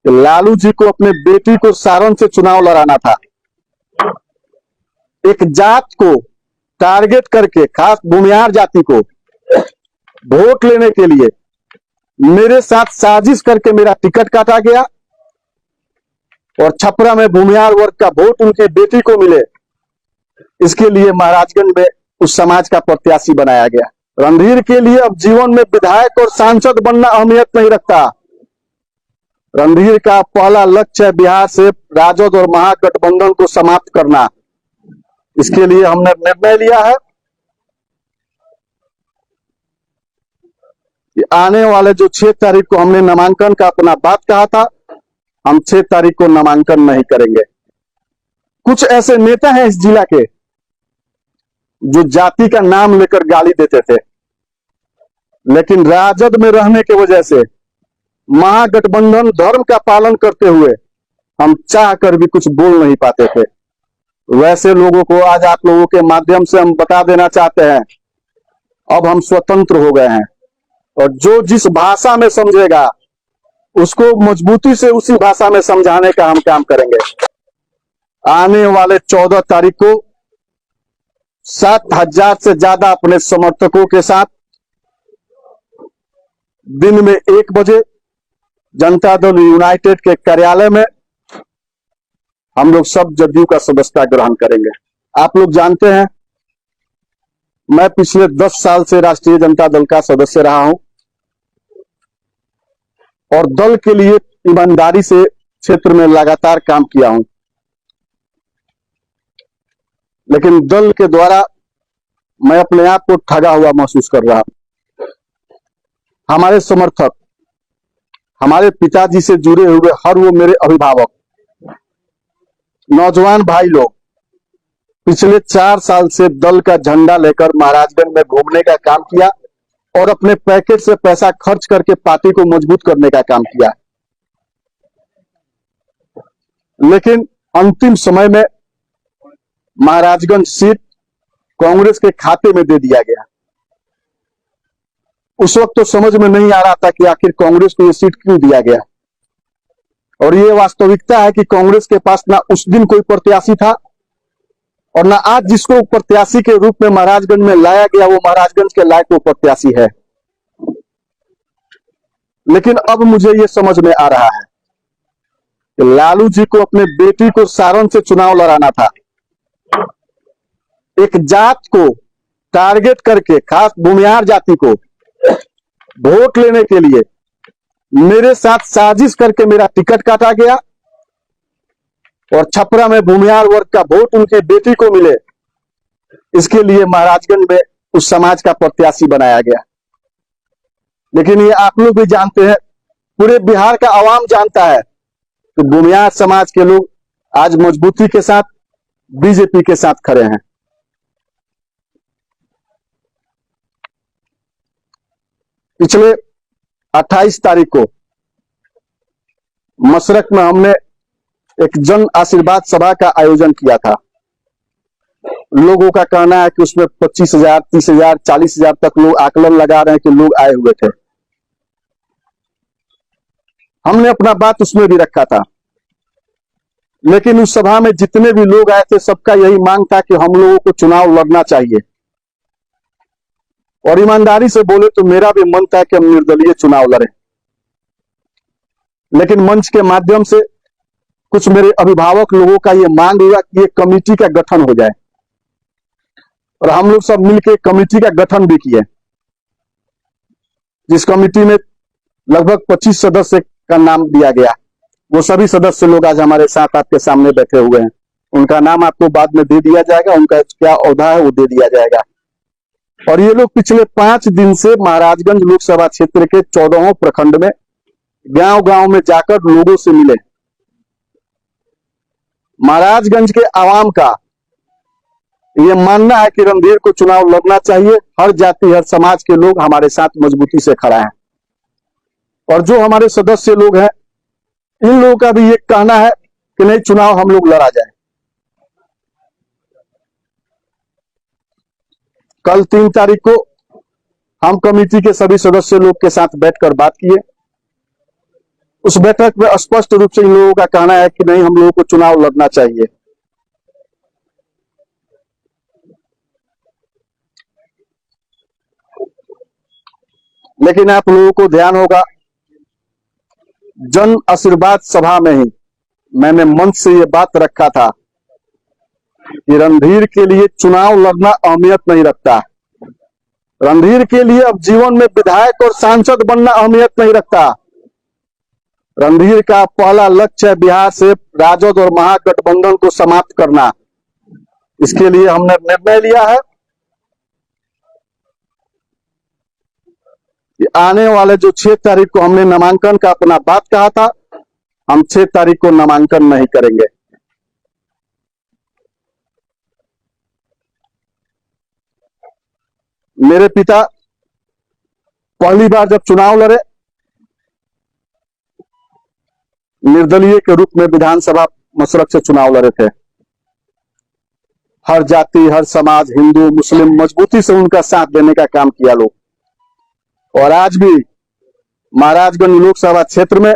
लालू जी को अपने बेटी को सारण से चुनाव लड़ाना था। एक जात को टारगेट करके, खास भूमिहार जाति को वोट लेने के लिए मेरे साथ साजिश करके मेरा टिकट काटा गया और छपरा में भूमिहार वर्ग का वोट उनके बेटी को मिले, इसके लिए महाराजगंज में उस समाज का प्रत्याशी बनाया गया। रणधीर के लिए अब जीवन में विधायक और सांसद बनना अहमियत नहीं रखता। रणधीर का पहला लक्ष्य है बिहार से राजद और महागठबंधन को समाप्त करना। इसके लिए हमने निर्णय लिया है कि आने वाले जो 6 तारीख को हमने नामांकन का अपना बात कहा था, हम 6 तारीख को नामांकन नहीं करेंगे। कुछ ऐसे नेता हैं इस जिला के जो जाति का नाम लेकर गाली देते थे, लेकिन राजद में रहने की वजह से, महागठबंधन धर्म का पालन करते हुए हम चाह कर भी कुछ बोल नहीं पाते थे। वैसे लोगों को आज आप लोगों के माध्यम से हम बता देना चाहते हैं, अब हम स्वतंत्र हो गए हैं और जो जिस भाषा में समझेगा उसको मजबूती से उसी भाषा में समझाने का हम काम करेंगे। आने वाले 14 तारीख को 7,000 से ज्यादा अपने समर्थकों के साथ दिन में 1 बजे जनता दल यूनाइटेड के कार्यालय में हम लोग सब जदयू का सदस्यता ग्रहण करेंगे। आप लोग जानते हैं मैं पिछले 10 साल से राष्ट्रीय जनता दल का सदस्य रहा हूं और दल के लिए ईमानदारी से क्षेत्र में लगातार काम किया हूं, लेकिन दल के द्वारा मैं अपने आप को ठगा हुआ महसूस कर रहा हूं। हमारे समर्थक, हमारे पिताजी से जुड़े हुए हर वो मेरे अभिभावक, नौजवान भाई लोग पिछले 4 साल से दल का झंडा लेकर महाराजगंज में घूमने का काम किया और अपने पैकेट से पैसा खर्च करके पार्टी को मजबूत करने का काम किया, लेकिन अंतिम समय में महाराजगंज सीट कांग्रेस के खाते में दे दिया गया। उस वक्त तो समझ में नहीं आ रहा था कि आखिर कांग्रेस को ये सीट क्यों दिया गया, और ये वास्तविकता है कि कांग्रेस के पास ना उस दिन कोई प्रत्याशी था और ना आज जिसको प्रत्याशी के रूप में महाराजगंज में लाया गया वो महाराजगंज के लायक वो प्रत्याशी है। लेकिन अब मुझे ये समझ में आ रहा है कि लालू जी को अपने बेटी को सारण से चुनाव लड़ाना था। एक जात को टारगेट करके, खास भूमिहार जाति को वोट लेने के लिए मेरे साथ साजिश करके मेरा टिकट काटा गया और छपरा में भूमिहार वर्ग का वोट उनके बेटी को मिले, इसके लिए महाराजगंज में उस समाज का प्रत्याशी बनाया गया। लेकिन ये आप लोग भी जानते हैं, पूरे बिहार का आवाम जानता है कि भूमिहार समाज के लोग आज मजबूती के साथ बीजेपी के साथ खड़े हैं। पिछले 28 तारीख को मशरक में हमने एक जन आशीर्वाद सभा का आयोजन किया था। लोगों का कहना है कि उसमें 25,000, 30,000, 40,000 तक लोग आकलन लगा रहे हैं कि लोग आए हुए थे। हमने अपना बात उसमें भी रखा था, लेकिन उस सभा में जितने भी लोग आए थे सबका यही मांग था कि हम लोगों को चुनाव लड़ना चाहिए, और ईमानदारी से बोले तो मेरा भी मन था कि हम निर्दलीय चुनाव लड़ें। लेकिन मंच के माध्यम से कुछ मेरे अभिभावक लोगों का ये मांग हुआ कि ये कमेटी का गठन हो जाए, और हम लोग सब मिलकर कमेटी का गठन भी किए, जिस कमेटी में लगभग 25 सदस्य का नाम दिया गया। वो सभी सदस्य लोग आज हमारे साथ आपके सामने बैठे हुए हैं। उनका नाम आपको बाद में दे दिया जाएगा, उनका क्या ओहदा है वो दे दिया जाएगा। और ये लोग पिछले 5 दिन से महाराजगंज लोकसभा क्षेत्र के 14 प्रखंड में गांव गांव में जाकर लोगों से मिले। महाराजगंज के आवाम का ये मानना है कि रणधीर को चुनाव लड़ना चाहिए। हर जाति, हर समाज के लोग हमारे साथ मजबूती से खड़ा है, और जो हमारे सदस्य लोग हैं इन लोगों का भी ये कहना है कि नहीं, चुनाव हम लोग लड़ा जाए। कल 3 तारीख को हम कमेटी के सभी सदस्य लोग के साथ बैठकर बात किए उस बैठक में स्पष्ट रूप से इन लोगों का कहना है कि नहीं, हम लोगों को चुनाव लड़ना चाहिए। लेकिन आप लोगों को ध्यान होगा, जन आशीर्वाद सभा में ही मैंने मंच से ये बात रखा था कि रणधीर के लिए चुनाव लड़ना अहमियत नहीं रखता। रणधीर के लिए अब जीवन में विधायक और सांसद बनना अहमियत नहीं रखता। रणधीर का पहला लक्ष्य है बिहार से राजद और महागठबंधन को समाप्त करना। इसके लिए हमने निर्णय लिया है कि आने वाले जो 6 तारीख को हमने नामांकन का अपना बात कहा था, हम 6 तारीख को नामांकन नहीं करेंगे। मेरे पिता पहली बार जब चुनाव लड़े, निर्दलीय के रूप में विधानसभा मशरक से चुनाव लड़े थे। हर जाति, हर समाज, हिंदू मुस्लिम मजबूती से उनका साथ देने का काम किया लोग। और आज भी महाराजगंज लोकसभा क्षेत्र में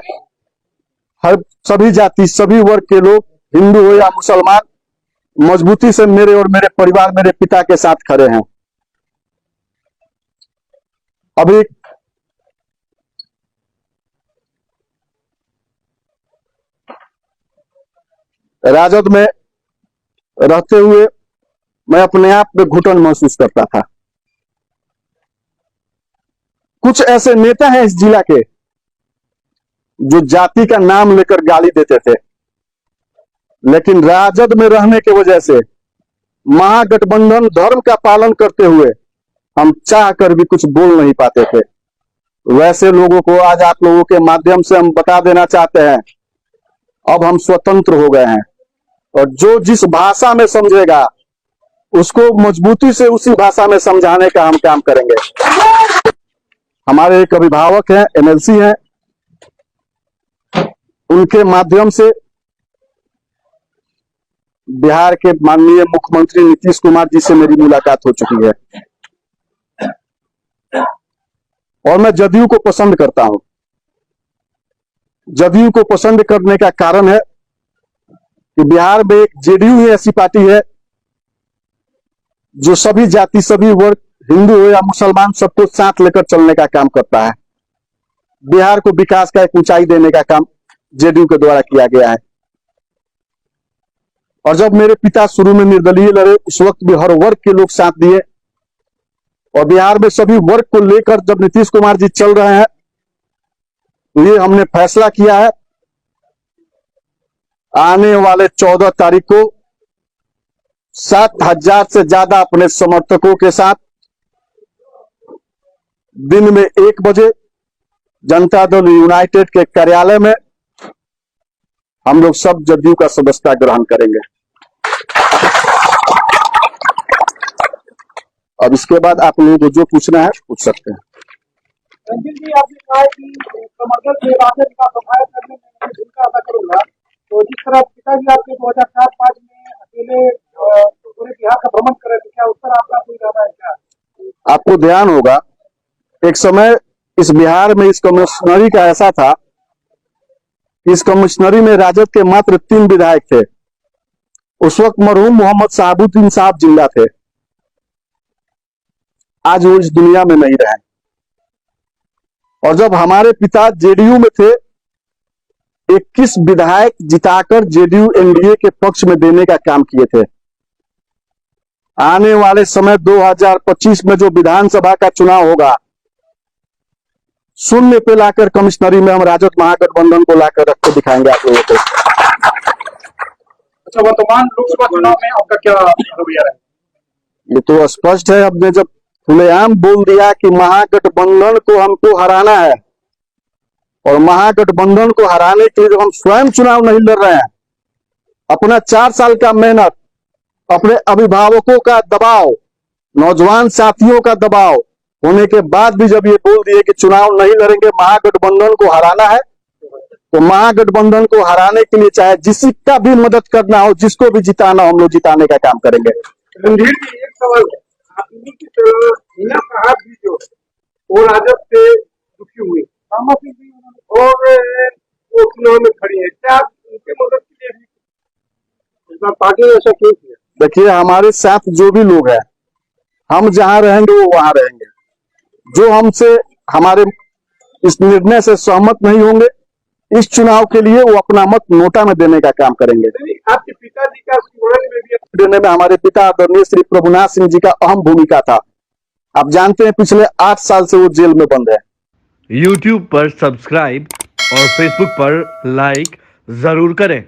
हर सभी जाति, सभी वर्ग के लोग, हिंदू हो या मुसलमान, मजबूती से मेरे और मेरे परिवार, मेरे पिता के साथ खड़े हैं। अभी राजद में रहते हुए मैं अपने आप में घुटन महसूस करता था। कुछ ऐसे नेता हैं इस जिला के जो जाति का नाम लेकर गाली देते थे, लेकिन राजद में रहने की वजह से, महागठबंधन धर्म का पालन करते हुए हम चाह कर भी कुछ बोल नहीं पाते थे। वैसे लोगों को आज आप लोगों के माध्यम से हम बता देना चाहते हैं, अब हम स्वतंत्र हो गए हैं और जो जिस भाषा में समझेगा उसको मजबूती से उसी भाषा में समझाने का हम काम करेंगे। हमारे एक अभिभावक हैं, एमएलसी हैं, उनके माध्यम से बिहार के माननीय मुख्यमंत्री नीतीश कुमार जी से मेरी मुलाकात हो चुकी है और मैं जदयू को पसंद करता हूं। जदयू को पसंद करने का कारण है कि बिहार में एक जेडीयू ही ऐसी पार्टी है जो सभी जाति, सभी वर्ग, हिंदू हो या मुसलमान, सबको साथ लेकर चलने का काम करता है। बिहार को विकास का एक ऊंचाई देने का काम जेडीयू के द्वारा किया गया है। और जब मेरे पिता शुरू में निर्दलीय लड़े, उस वक्त भी हर वर्ग के लोग साथ दिए और बिहार में सभी वर्ग को लेकर जब नीतीश कुमार जी चल रहे हैं, तो ये हमने फैसला किया है आने वाले 14 तारीख को 7,000 से ज्यादा अपने समर्थकों के साथ दिन में 1 बजे जनता दल यूनाइटेड के कार्यालय में हम लोग सब जदयू का सदस्यता ग्रहण करेंगे। अब इसके बाद आप लोगों को जो पूछना है पूछ सकते हैं। रणधीर जी, आपने कहा कि कमरगढ़ से राजद का सफाया करने में मैं भूमिका अदा करूंगा, तो जिस तरह पिताजी आपके 2004-5 में अकेले पूरे बिहार का भ्रमण कर रहे थे, क्या उस पर आपका कोई इरादा है क्या? आपको ध्यान होगा, एक समय इस बिहार में इस कमिश्नरी का ऐसा था, इस कमिश्नरी में राजद के मात्र 3 विधायक थे। उस वक्त मरहूम मोहम्मद शहाबुद्दीन साहब जिंदा थे। आज वो इस दुनिया में नहीं रहे। और जब हमारे पिता जेडीयू में थे, 21 विधायक जिताकर जेडीयू एनडीए के पक्ष में देने का काम किए थे। आने वाले समय 2025 में जो विधानसभा का चुनाव होगा, शून्य पे लाकर कमिश्नरी में हम राजद महागठबंधन को लाकर रख के दिखाएंगे आप लोगों को। अच्छा, वर्तमान लोकसभा चुनाव में आपका क्या रवैया है? ये तो स्पष्ट है। हमने जब खुलेआम बोल दिया कि महागठबंधन को हमको हराना है और महागठबंधन को हराने के लिए जब हम स्वयं चुनाव नहीं लड़ रहे हैं, अपना 4 साल का मेहनत, अपने अभिभावकों का दबाव, नौजवान साथियों का दबाव होने के बाद भी जब ये बोल दिए कि चुनाव नहीं लड़ेंगे, महागठबंधन को हराना है, तो महागठबंधन को हराने के लिए चाहे जिसी का भी मदद करना हो, जिसको भी जिताना हो, हम लोग जिताने का काम करेंगे। रणधीर जी, एक सवाल है, आपने की मीना प्रहार जी जो वो राजद से दुखी हुए और वो चुनाव में खड़ी है, क्या आप उनके मदद के लिए भी इस बार पार्टी ने ऐसा क्यों किया? देखिए, हमारे साथ जो भी लोग हैं, हम जहां रहेंगे वो वहां रहेंगे। जो हमसे हमारे इस निर्णय से सहमत नहीं होंगे, इस चुनाव के लिए वो अपना मत नोटा में देने का काम करेंगे। नहीं, आपके पिताजी का सिवान में भी देने में हमारे पिता आदरणीय श्री प्रभुनाथ सिंह जी का अहम भूमिका था। आप जानते हैं, पिछले 8 साल से वो जेल में बंद है। YouTube पर सब्सक्राइब और Facebook पर लाइक जरूर करें।